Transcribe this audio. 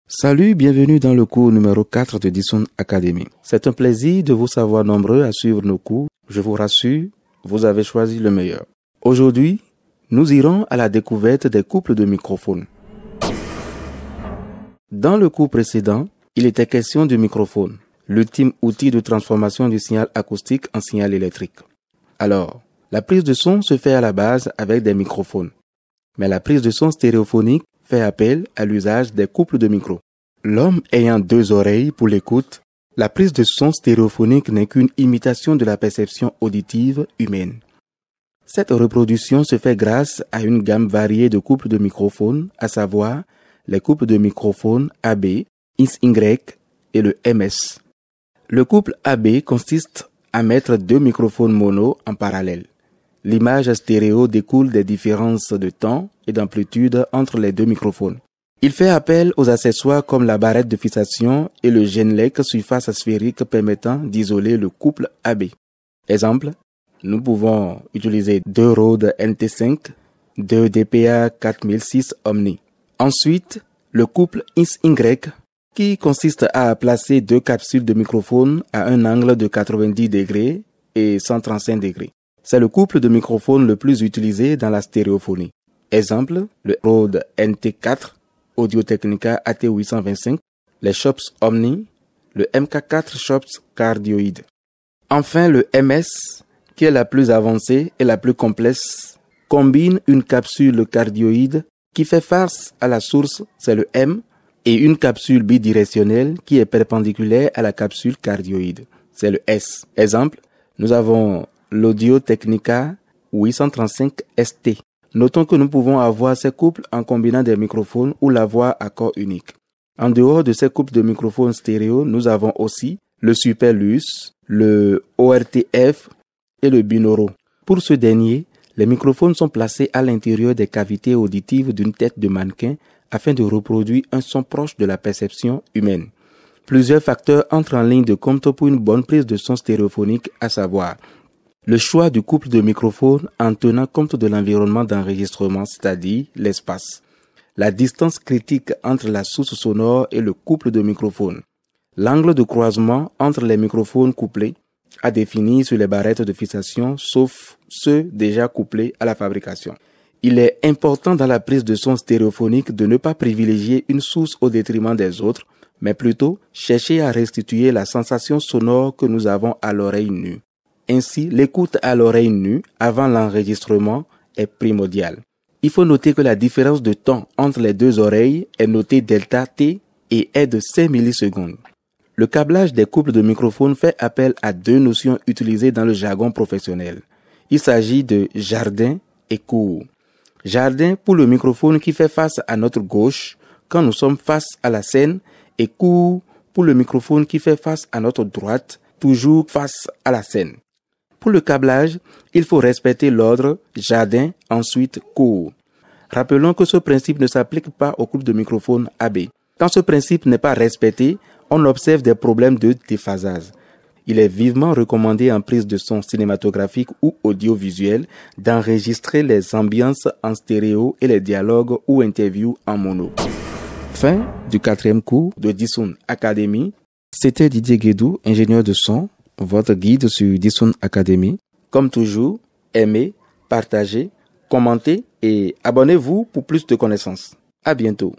Salut, bienvenue dans le cours numéro 4 de Dixon Academy. C'est un plaisir de vous savoir nombreux à suivre nos cours. Je vous rassure, vous avez choisi le meilleur. Aujourd'hui, nous irons à la découverte des couples de microphones. Dans le cours précédent, il était question du microphone, l'ultime outil de transformation du signal acoustique en signal électrique. Alors, la prise de son se fait à la base avec des microphones. Mais la prise de son stéréophonique fait appel à l'usage des couples de micros. L'homme ayant deux oreilles pour l'écoute, la prise de son stéréophonique n'est qu'une imitation de la perception auditive humaine. Cette reproduction se fait grâce à une gamme variée de couples de microphones, à savoir les couples de microphones AB, XY et le MS. Le couple AB consiste à mettre deux microphones mono en parallèle. L'image stéréo découle des différences de temps et d'amplitude entre les deux microphones. Il fait appel aux accessoires comme la barrette de fixation et le Genelec surface sphérique permettant d'isoler le couple AB. Exemple, nous pouvons utiliser deux Rode NT5, deux DPA 4006 Omni. Ensuite, le couple XY qui consiste à placer deux capsules de microphone à un angle de 90 degrés et 135 degrés. C'est le couple de microphones le plus utilisé dans la stéréophonie. Exemple, le Rode NT4, Audio-Technica AT825, les Schoeps Omni, le MK4 Schoeps Cardioid. Enfin, le MS, qui est la plus avancée et la plus complexe, combine une capsule cardioïde qui fait face à la source, c'est le M, et une capsule bidirectionnelle qui est perpendiculaire à la capsule cardioïde, c'est le S. Exemple, nous avons l'Audio-Technica 835 ST. Notons que nous pouvons avoir ces couples en combinant des microphones ou la voix à corps unique. En dehors de ces couples de microphones stéréo, nous avons aussi le Superlux, le ORTF et le Binaural. Pour ce dernier, les microphones sont placés à l'intérieur des cavités auditives d'une tête de mannequin afin de reproduire un son proche de la perception humaine. Plusieurs facteurs entrent en ligne de compte pour une bonne prise de son stéréophonique, à savoir le choix du couple de microphones en tenant compte de l'environnement d'enregistrement, c'est-à-dire l'espace. La distance critique entre la source sonore et le couple de microphones. L'angle de croisement entre les microphones couplés à définir sur les barrettes de fixation, sauf ceux déjà couplés à la fabrication. Il est important dans la prise de son stéréophonique de ne pas privilégier une source au détriment des autres, mais plutôt chercher à restituer la sensation sonore que nous avons à l'oreille nue. Ainsi, l'écoute à l'oreille nue avant l'enregistrement est primordiale. Il faut noter que la différence de temps entre les deux oreilles est notée delta T et est de 5 millisecondes. Le câblage des couples de microphones fait appel à deux notions utilisées dans le jargon professionnel. Il s'agit de jardin et cour. Jardin pour le microphone qui fait face à notre gauche quand nous sommes face à la scène et cour pour le microphone qui fait face à notre droite, toujours face à la scène. Pour le câblage, il faut respecter l'ordre jardin, ensuite cour. Rappelons que ce principe ne s'applique pas au couple de microphones AB. Quand ce principe n'est pas respecté, on observe des problèmes de déphasage. Il est vivement recommandé en prise de son cinématographique ou audiovisuel d'enregistrer les ambiances en stéréo et les dialogues ou interviews en mono. Fin du 4e cours de Dixon Academy. C'était Didier Guédou, ingénieur de son, votre guide sur Dixon Academy. Comme toujours, aimez, partagez, commentez et abonnez-vous pour plus de connaissances. À bientôt.